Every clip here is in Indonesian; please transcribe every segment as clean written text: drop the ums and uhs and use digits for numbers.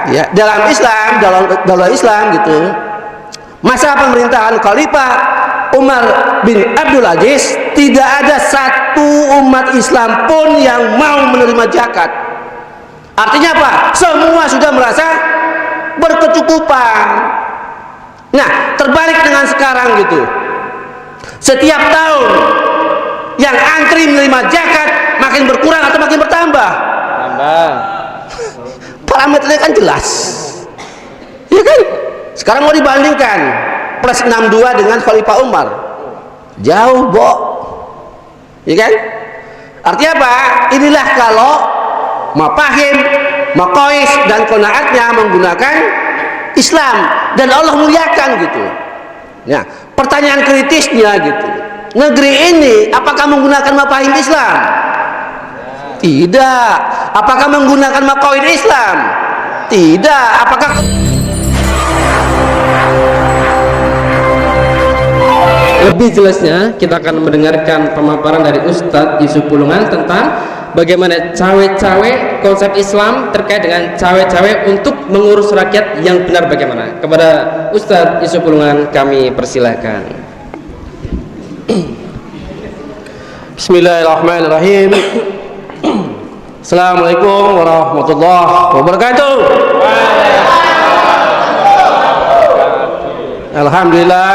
ya, dalam Islam, dalam Islam gitu, masa pemerintahan Khalifah Umar bin Abdul Aziz, tidak ada satu umat Islam pun yang mau menerima zakat. Artinya apa? Semua sudah merasa berkecukupan. Nah, terbalik dengan sekarang gitu. Setiap tahun yang antri menerima zakat makin berkurang atau makin bertambah? Tambah. Parameternya kan jelas. Ya kan? Sekarang mau dibandingkan plus 62 dengan Khalifah Umar. Jauh, Bo. Ya kan? Artinya apa? Inilah kalau mafahim, maqais dan qanaatnya menggunakan Islam dan Allah muliakan gitu. Ya, pertanyaan kritisnya gitu. Negeri ini apakah menggunakan mafahim Islam? Tidak. Apakah menggunakan maqaid Islam? Tidak. Apakah lebih jelasnya kita akan mendengarkan pemaparan dari Ustadz Yusuf Pulungan tentang bagaimana cawe-cawe konsep Islam terkait dengan cawe-cawe untuk mengurus rakyat yang benar bagaimana. Kepada Ustadz Yusuf Pulungan kami persilahkan. Bismillahirrahmanirrahim. Assalamualaikum warahmatullahi wabarakatuh. Alhamdulillah,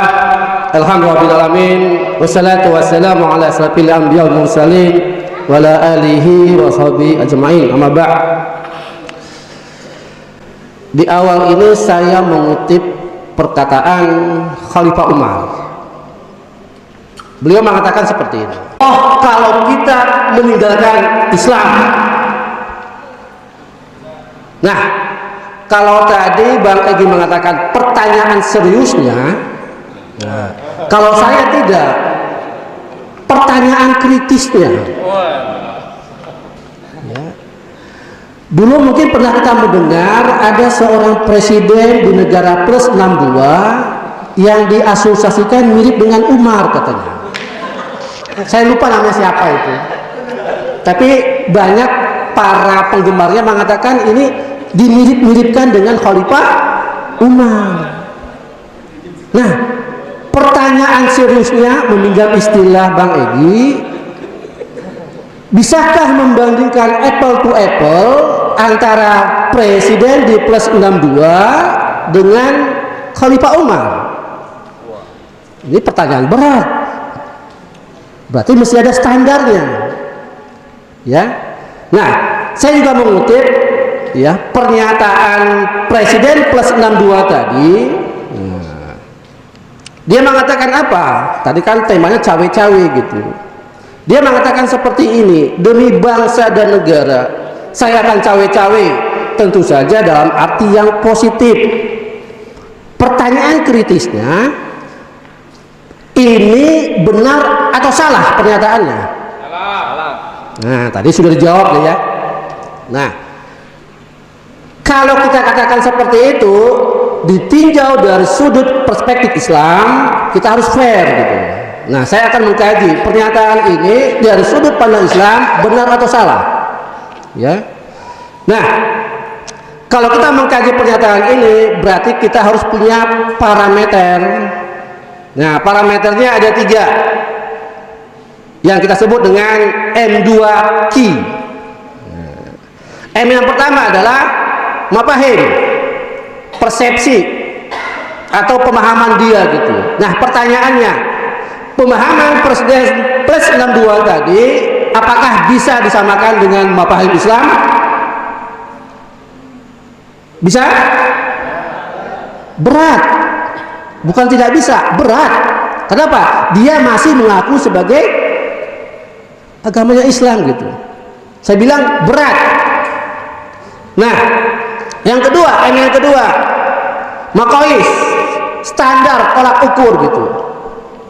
alhamdulillahirrahmanirrahim. Wassalatu wassalamu ala asrafil anbiya wal mursalin wa ala alihi wa sahbihi ajma'in. Amma ba'd. Di awal ini saya mengutip perkataan Khalifah Umar. Beliau mengatakan seperti ini. Oh, kalau kita meninggalkan Islam. Nah, kalau tadi Bang Egy mengatakan pertanyaan seriusnya, nah, kalau saya tidak, pertanyaan kritisnya. Ya. Dulu mungkin pernah kita mendengar ada seorang presiden di negara plus 62 yang diasosiasikan mirip dengan Umar katanya. Saya lupa namanya siapa itu. Tapi banyak para penggemarnya mengatakan ini dimirip-miripkan dengan Khalifah Umar. Nah, pertanyaan seriusnya meminjam istilah Bang Egy, bisakah membandingkan apple to apple antara presiden di plus 62 dengan Khalifah Umar? Ini pertanyaan berat. Berarti mesti ada standarnya. Ya. Nah, saya juga mengutip ya pernyataan presiden plus 62 tadi. Nah, dia mengatakan apa? Tadi kan temanya cawe-cawe gitu. Dia mengatakan seperti ini, demi bangsa dan negara saya akan cawe-cawe, tentu saja dalam arti yang positif. Pertanyaan kritisnya, ini benar atau salah pernyataannya? Salah. Nah, tadi sudah dijawab ya. Nah, kalau kita katakan seperti itu, ditinjau dari sudut perspektif Islam, kita harus fair gitu. Nah, saya akan mengkaji pernyataan ini dari sudut pandang Islam benar atau salah. Ya. Nah, kalau kita mengkaji pernyataan ini, berarti kita harus punya parameter. Nah, parameternya ada 3 yang kita sebut dengan M2Q. M yang pertama adalah mafahim, persepsi atau pemahaman dia gitu. Nah, pertanyaannya, pemahaman presiden plus 62 tadi apakah bisa disamakan dengan mafahim Islam? Bisa? Berat. Bukan tidak bisa, berat. Kenapa? Dia masih mengaku sebagai agamanya Islam gitu. Saya bilang berat. Nah, yang kedua, yang kedua, maqais, standar tolak ukur gitu.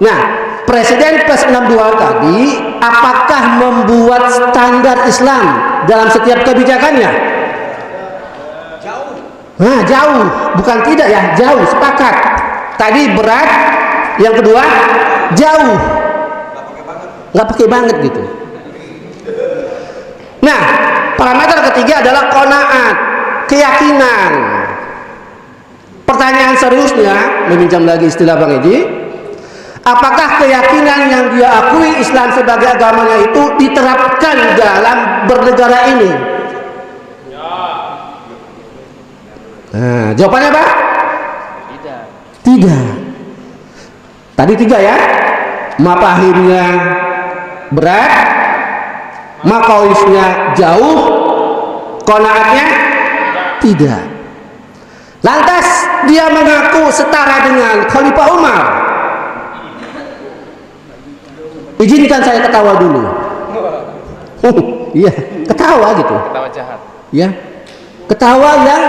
Nah, presiden plus 62 tadi apakah membuat standar Islam dalam setiap kebijakannya? Jauh. Nah, jauh, bukan tidak ya, jauh, sepakat. Tadi berat, yang kedua jauh, nggak pakai banget gitu. Nah, parameter ketiga adalah qanaat. keyakinan. Pertanyaan seriusnya, meminjam lagi istilah Bang Edi, apakah keyakinan yang dia akui Islam sebagai agamanya itu diterapkan dalam bernegara ini? Nah, jawabannya apa? Tidak. Tadi 3 ya. Mafahimnya berat, maqaisnya jauh, qanaatnya tidak. Lantas dia mengaku setara dengan Khalifah Umar. Izinkan saya ketawa dulu. Iya, ketawa gitu. Ketawa jahat. Ya, ketawa yang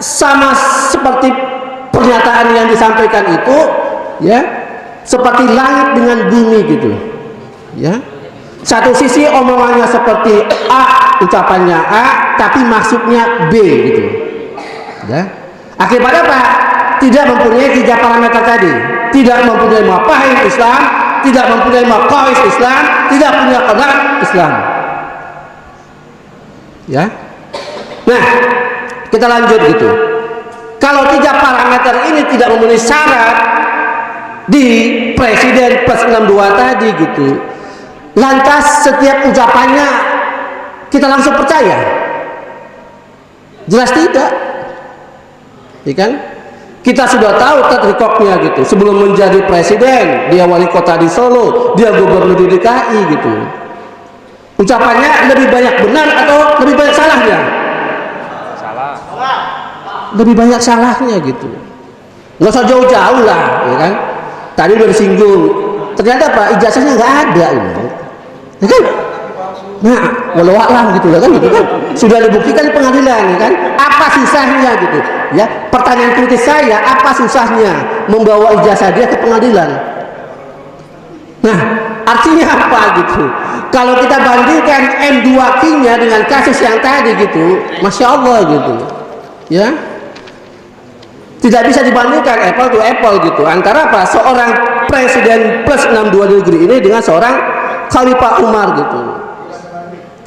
sama seperti pernyataan yang disampaikan itu, ya, seperti langit dengan bumi gitu. Ya, satu sisi omongannya seperti A, ucapannya A, tapi maksudnya B gitu. Ya, akibatnya apa? Tidak mempunyai 3 parameter tadi, tidak mempunyai mafahim Islam, tidak mempunyai maqais Islam, tidak punya qanaat Islam. Ya, nah kita lanjut gitu. Kalau 3 parameter ini tidak memenuhi syarat di presiden plus 62 tadi gitu, lantas setiap ucapannya kita langsung percaya? Jelas tidak, ya kan? Kita sudah tahu track record-nya gitu. Sebelum menjadi presiden, dia wali kota di Solo, dia gubernur di DKI gitu. Ucapannya lebih banyak benar atau lebih banyak salahnya? Salah. Lebih banyak salahnya gitu. Nggak usah jauh-jauh lah, ya kan? Tadi udah disinggung, ternyata apa? Ijazahnya nggak ada gitu. Ya kan? Nah, walau alam gitu kan, gitu kan? Sudah dibuktikan di pengadilan, ya kan? Apa susahnya gitu? Ya, pertanyaan kritis saya, apa susahnya membawa ijazah dia ke pengadilan? Nah, artinya apa gitu? Kalau kita bandingkan M2Q-nya dengan kasus yang tadi gitu, masya Allah gitu, ya, tidak bisa dibandingkan apple to apple gitu antara apa? Seorang presiden plus 62 negeri ini dengan seorang Khalifah Umar gitu.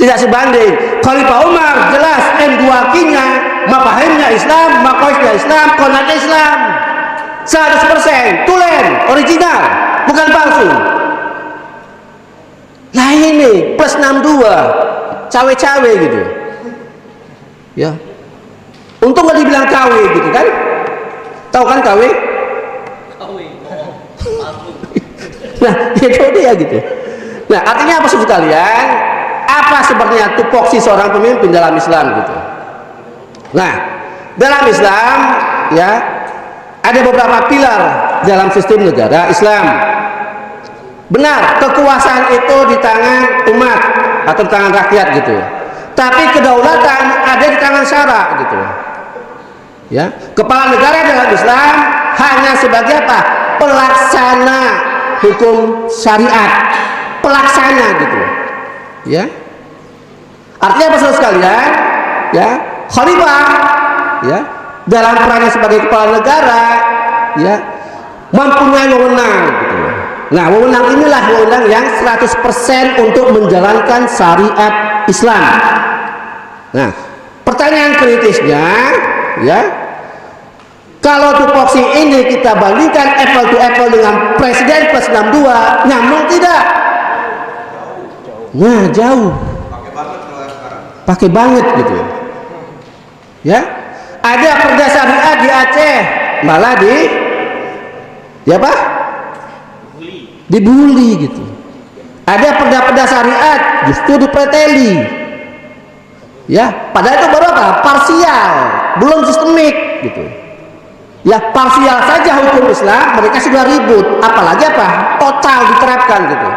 Tidak sebanding. Khalifah Umar jelas M2Q-nya, mafahimnya Islam, maqaisnya Islam, qanaatnya Islam. 100% tulen, original, bukan palsu. Nah ini plus 62 cawe-cawe gitu. Ya. Untung gak dibilang KW gitu kan? Tahu kan KW? Nah, itu dia gitu. Nah, artinya apa saudara kalian? Apa sebenarnya tupoksi seorang pemimpin dalam Islam gitu? Nah, dalam Islam ya ada beberapa pilar dalam sistem negara Islam. Benar, kekuasaan itu di tangan umat atau di tangan rakyat gitu. Tapi kedaulatan ada di tangan syara gitu. Ya, kepala negara dalam Islam hanya sebagai apa? Pelaksana hukum syariat, pelaksana gitu. Ya, artinya apa saudara sekalian? Ya, khalifah, ya, dalam perannya sebagai kepala negara, ya, mempunyai wewenang gitu. Nah, wewenang inilah wewenang yang 100% untuk menjalankan syariat Islam. Nah, pertanyaan kritisnya, ya, kalau tupoksi ini kita bandingkan apple to apple dengan presiden plus 62, nyambung tidak? Nah, jauh. Pakai banget gitu. Ya, ada perda syariat di Aceh, malah di apa? Dibully gitu. Ada perda-perda syariat justru dipreteli. Ya, padahal itu baru apa? Parsial, belum sistemik gitu. Ya, parsial saja hukum Islam mereka sudah ribut, apalagi apa? Total diterapkan gitu.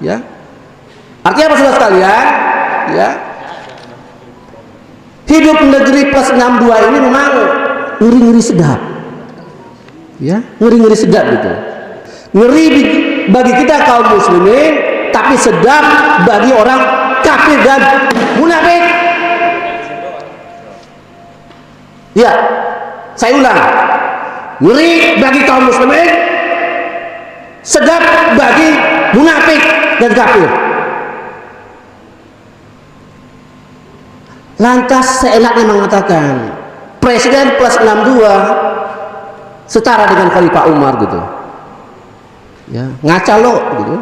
Ya. Artinya apa saudara sekalian? Ya. Hidup negeri plus 62 ini memang ngeri-ngeri sedap. Ya, ngeri-ngeri sedap gitu. Ngeri bagi kita kaum muslimin, tapi sedap bagi orang kafir dan munafik. Ya, saya ulang. Ngeri bagi kaum muslimin, sedap bagi munafik dan kafir. lantas seenaknya mengatakan presiden plus 62 setara dengan Khalifah Umar gitu. Ya, ngaca lo gitu.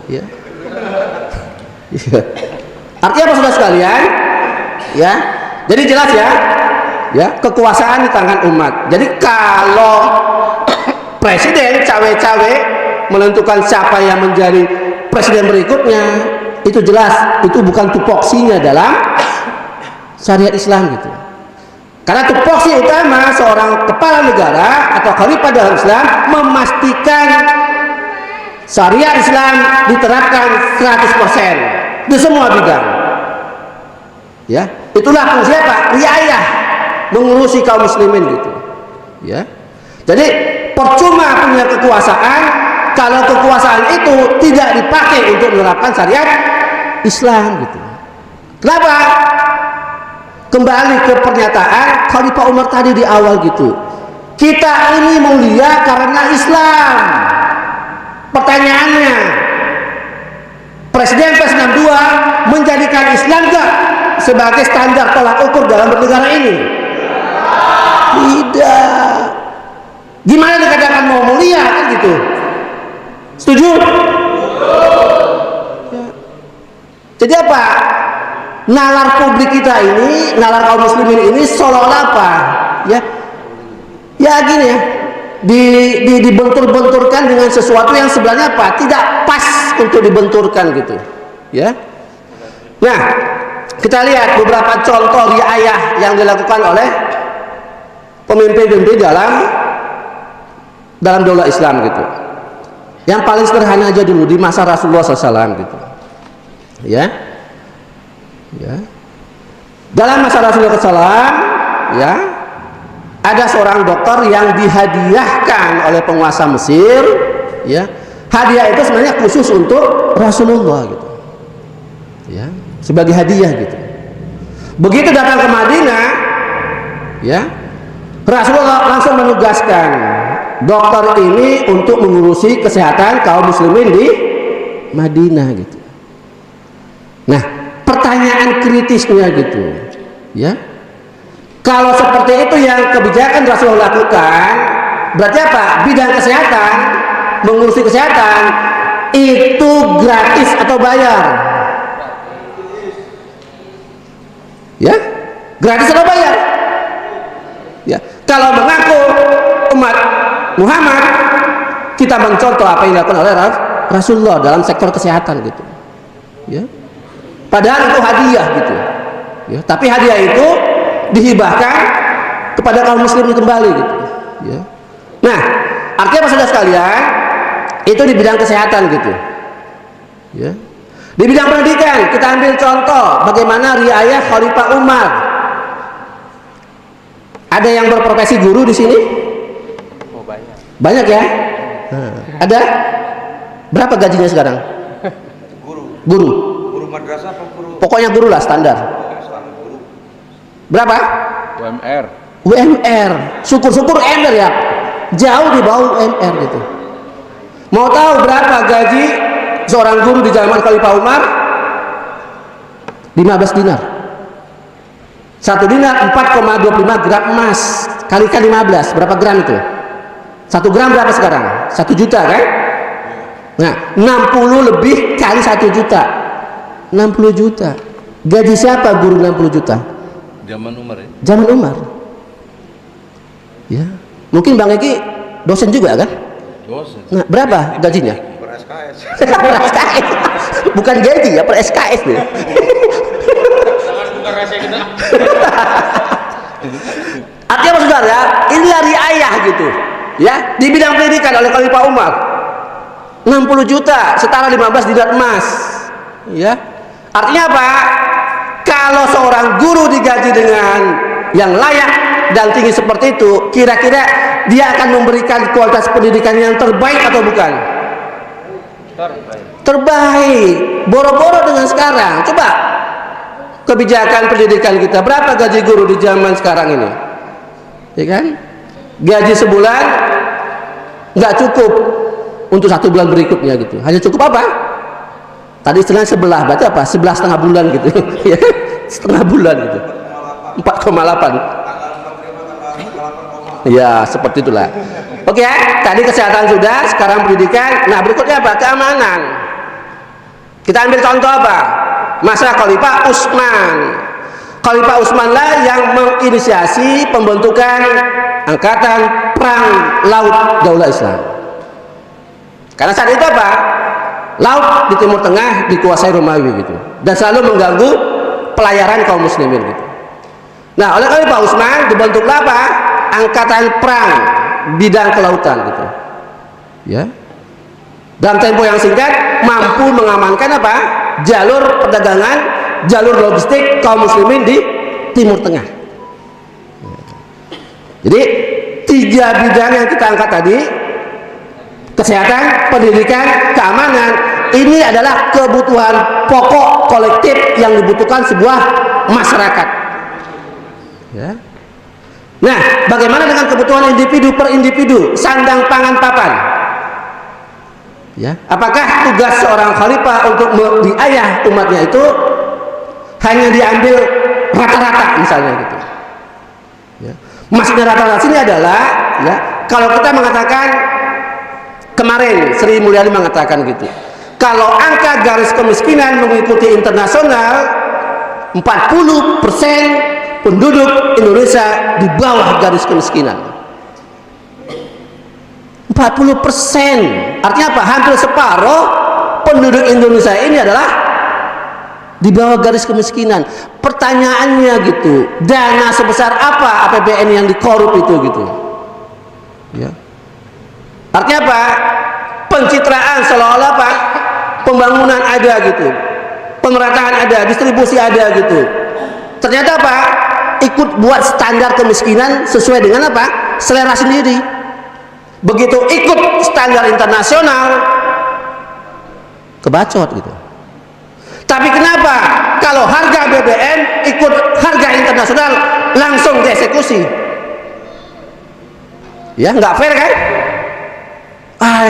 Ya. Ya. Artinya apa saudara sekalian? Ya. Jadi jelas ya. Ya, kekuasaan di tangan umat. Jadi kalau presiden cawe-cawe menentukan siapa yang menjadi presiden berikutnya, itu jelas itu bukan tupoksinya dalam syariat Islam gitu. Karena tupoksi utama seorang kepala negara atau khalifah dalam Islam memastikan syariat Islam diterapkan 100% di semua bidang. Ya, itulah fungsi apa? Riayah, mengurusi kaum muslimin gitu. Ya. Jadi percuma punya kekuasaan kalau kekuasaan itu tidak dipakai untuk menerapkan syariat Islam gitu. Kenapa? Kembali ke pernyataan Khalifah Umar tadi di awal gitu. Kita ini mulia karena Islam. Pertanyaannya, Presiden plus 62 menjadikan Islam gak sebagai standar tolak ukur dalam bernegara ini? Tidak. Gimana dikatakan mau mulia kan gitu? Setuju? Ya. Jadi apa? Nalar publik kita ini, nalar kaum muslimin ini seolah-olah apa? Ya gini ya, dibentur-benturkan dengan sesuatu yang sebenarnya apa? Tidak pas untuk dibenturkan gitu. Ya. Nah, kita lihat beberapa contoh riayah yang dilakukan oleh pemimpin-pemimpin dalam daulah Islam gitu. Yang paling sederhana aja dulu di masa Rasulullah SAW gitu. Ya. Ya. Dalam masa Rasulullah SAW, ya, ada seorang dokter yang dihadiahkan oleh penguasa Mesir, ya. Hadiah itu sebenarnya khusus untuk Rasulullah gitu. Ya, sebagai hadiah gitu. Begitu datang ke Madinah, ya, Rasulullah langsung menugaskan dokter ini untuk mengurusi kesehatan kaum muslimin di Madinah gitu. Nah, pertanyaan kritisnya gitu, ya, kalau seperti itu yang kebijakan Rasulullah lakukan, berarti apa? Bidang kesehatan, mengurusi kesehatan itu gratis atau bayar? Ya, gratis atau bayar? Ya, kalau mengaku umat Muhammad, kita mencontoh apa yang dilakukan oleh Rasulullah dalam sektor kesehatan gitu. Ya. Padahal itu hadiah gitu. Ya, tapi hadiah itu dihibahkan kepada kaum muslimin kembali gitu. Ya. Nah, artinya apa saudara sekalian? Itu di bidang kesehatan gitu. Ya. Di bidang pendidikan kita ambil contoh bagaimana riayah Khalifah Umar. Ada yang berprofesi guru di sini? Oh, banyak. Banyak ya? Ada? Berapa gajinya sekarang? Guru. Guru madrasah apa guru? Pokoknya guru lah standar. Guru. Berapa? UMR. UMR. Syukur-syukur UMR ya. Jauh di bawah UMR gitu. Mau tahu berapa gaji seorang guru di zaman Khalifah Umar? 15 dinar. 1 dinar 4,25 gram emas. Kalikan 15, berapa gram itu? 1 gram berapa sekarang? 1 juta kan? Nah, 60 lebih kali 1 juta. 60 juta. Gaji siapa guru 60 juta? Zaman Umar ya? Zaman Umar. Ya. Mungkin Bang Eki dosen juga kan? Dosen. Nah, berapa gajinya? Per SKS. Per SKS. Bukan gaji ya, per SKS deh. Jangan buka rahasia kita. Artinya apa saudara? Inilah riayah gitu. Ya, di bidang pendidikan oleh Khalifah Umar. 60 juta setara 15 dinar emas. Ya. Artinya apa? Kalau seorang guru digaji dengan yang layak dan tinggi seperti itu, kira-kira dia akan memberikan kualitas pendidikan yang terbaik atau bukan? Terbaik. Boro-boro dengan sekarang. Coba kebijakan pendidikan kita, berapa gaji guru di zaman sekarang ini? Ya kan? Gaji sebulan nggak cukup untuk 1 bulan berikutnya gitu. Hanya cukup apa? Tadi istilahnya sebelah, berarti apa? 11,5 bulan gitu. Ya, setengah bulan gitu. 4,8. Ya, seperti itulah. Oke ya, tadi kesehatan sudah, sekarang pendidikan. Nah, berikutnya apa? Keamanan. Kita ambil contoh apa? Masa Khalifah Utsman. Khalifah Utsman lah yang menginisiasi pembentukan angkatan perang laut Daulah Islam. Karena saat itu apa? Laut di Timur Tengah dikuasai Romawi gitu, dan selalu mengganggu pelayaran kaum muslimin gitu. Nah, oleh Khalifah Utsman dibentuklah apa? Angkatan perang bidang kelautan gitu. Ya. Dalam tempo yang singkat mampu mengamankan apa? Jalur perdagangan, jalur logistik kaum muslimin di Timur Tengah. Jadi 3 bidang yang kita angkat tadi, kesehatan, pendidikan, keamanan, ini adalah kebutuhan pokok kolektif yang dibutuhkan sebuah masyarakat. Ya. Nah, bagaimana dengan kebutuhan individu per individu, sandang pangan papan? Ya, apakah tugas seorang khalifah untuk membiayai umatnya itu hanya diambil rata-rata misalnya gitu? Ya. Maksudnya rata-rata sini adalah, ya, kalau kita mengatakan kemarin Sri Mulyani mengatakan gitu, kalau angka garis kemiskinan mengikuti internasional 40% penduduk Indonesia di bawah garis kemiskinan. 40%, artinya apa? Hampir separuh penduduk Indonesia ini adalah di bawah garis kemiskinan. Pertanyaannya gitu, dana sebesar apa APBN yang dikorup itu gitu? Ya. Artinya apa? Pencitraan seolah-olah apa? Pembangunan ada gitu, pemerataan ada, distribusi ada gitu. Ternyata apa? Ikut buat standar kemiskinan sesuai dengan apa? Selera sendiri. Begitu ikut standar internasional, kebacot gitu. Tapi kenapa kalau harga BBM ikut harga internasional langsung dieksekusi? Ya, nggak fair kan?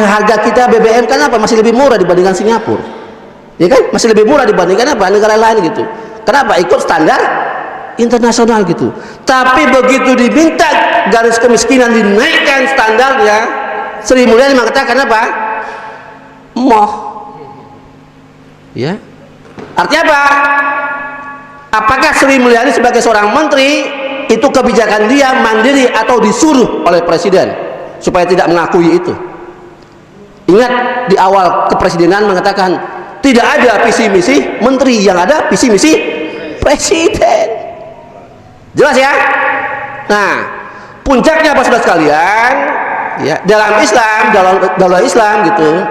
Harga kita BBM kan apa? Masih lebih murah dibandingkan Singapura. Ya kan? Masih lebih murah dibandingkan apa? Negara lain gitu. Kenapa? Ikut standar internasional gitu. Tapi begitu diminta garis kemiskinan dinaikkan standarnya, Sri Mulyani mengatakan apa? Moh. Ya. Artinya apa? Apakah Sri Mulyani sebagai seorang menteri itu kebijakan dia mandiri atau disuruh oleh presiden supaya tidak mengakui itu? Ingat di awal kepresidenan mengatakan tidak ada visi misi menteri, yang ada visi misi presiden. Jelas ya? Nah, puncaknya apa saudara sekalian? Ya, dalam Islam, dalam Daulah Islam gitu,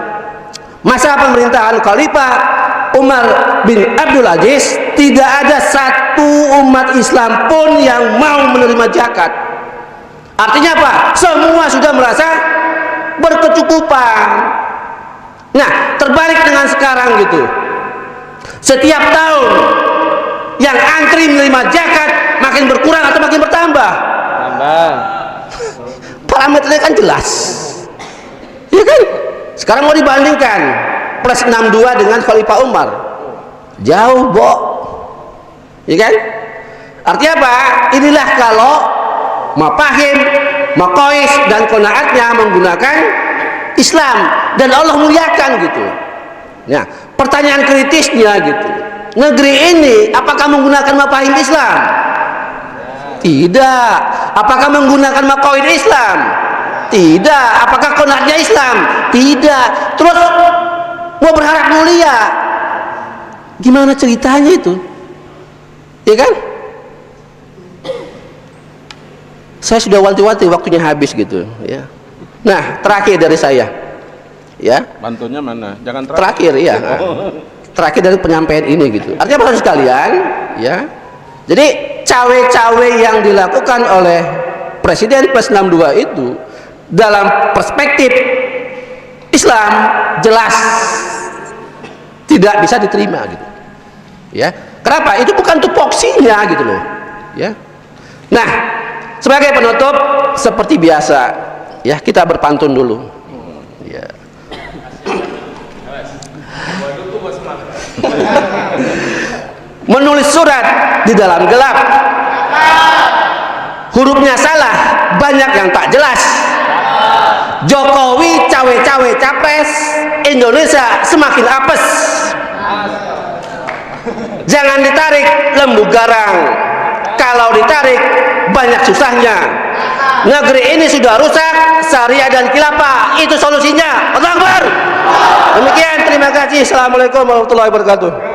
masa pemerintahan Khalifah Umar bin Abdul Aziz, tidak ada satu umat Islam pun yang mau menerima zakat. Artinya apa? Semua sudah merasa berkecukupan. Nah, terbalik dengan sekarang gitu. Setiap tahun yang antri menerima zakat makin berkurang atau makin bertambah? Tambah. Parameternya kan jelas. Ya kan? Sekarang mau dibandingkan plus 62 dengan Khalifah Umar. Jauh, Bo. Ya kan? Artinya apa? Inilah kalau mafahim, maqais dan qanaatnya menggunakan Islam dan Allah muliakan gitu. Nah, pertanyaan kritisnya gitu. Negeri ini apakah menggunakan mafahim Islam? Tidak. Apakah menggunakan maqaid Islam? Tidak. Apakah qanaatnya Islam? Tidak. Terus mau berharap mulia? Gimana ceritanya itu? Ya kan? Saya sudah wanti-wanti waktunya habis gitu ya. Nah, terakhir dari saya. Ya. Bantunya mana? Jangan terakhir ya. Terakhir dari penyampaian ini gitu. Artinya apa sekalian, ya. Jadi cawe-cawe yang dilakukan oleh Presiden plus 62 itu dalam perspektif Islam jelas tidak bisa diterima gitu. Ya. Kenapa? Itu bukan tupoksinya gitu loh. Ya. Nah, sebagai penutup seperti biasa, ya, kita berpantun dulu. Ya. Menulis surat di dalam gelap, hurufnya salah, banyak yang tak jelas. Jokowi cawe-cawe capres, Indonesia semakin apes. Jangan ditarik lembu garang, kalau ditarik banyak susahnya. Negeri ini sudah rusak, syariah dan khilafah itu solusinya. Allahu Akbar. Demikian, terima kasih. Assalamualaikum warahmatullahi wabarakatuh.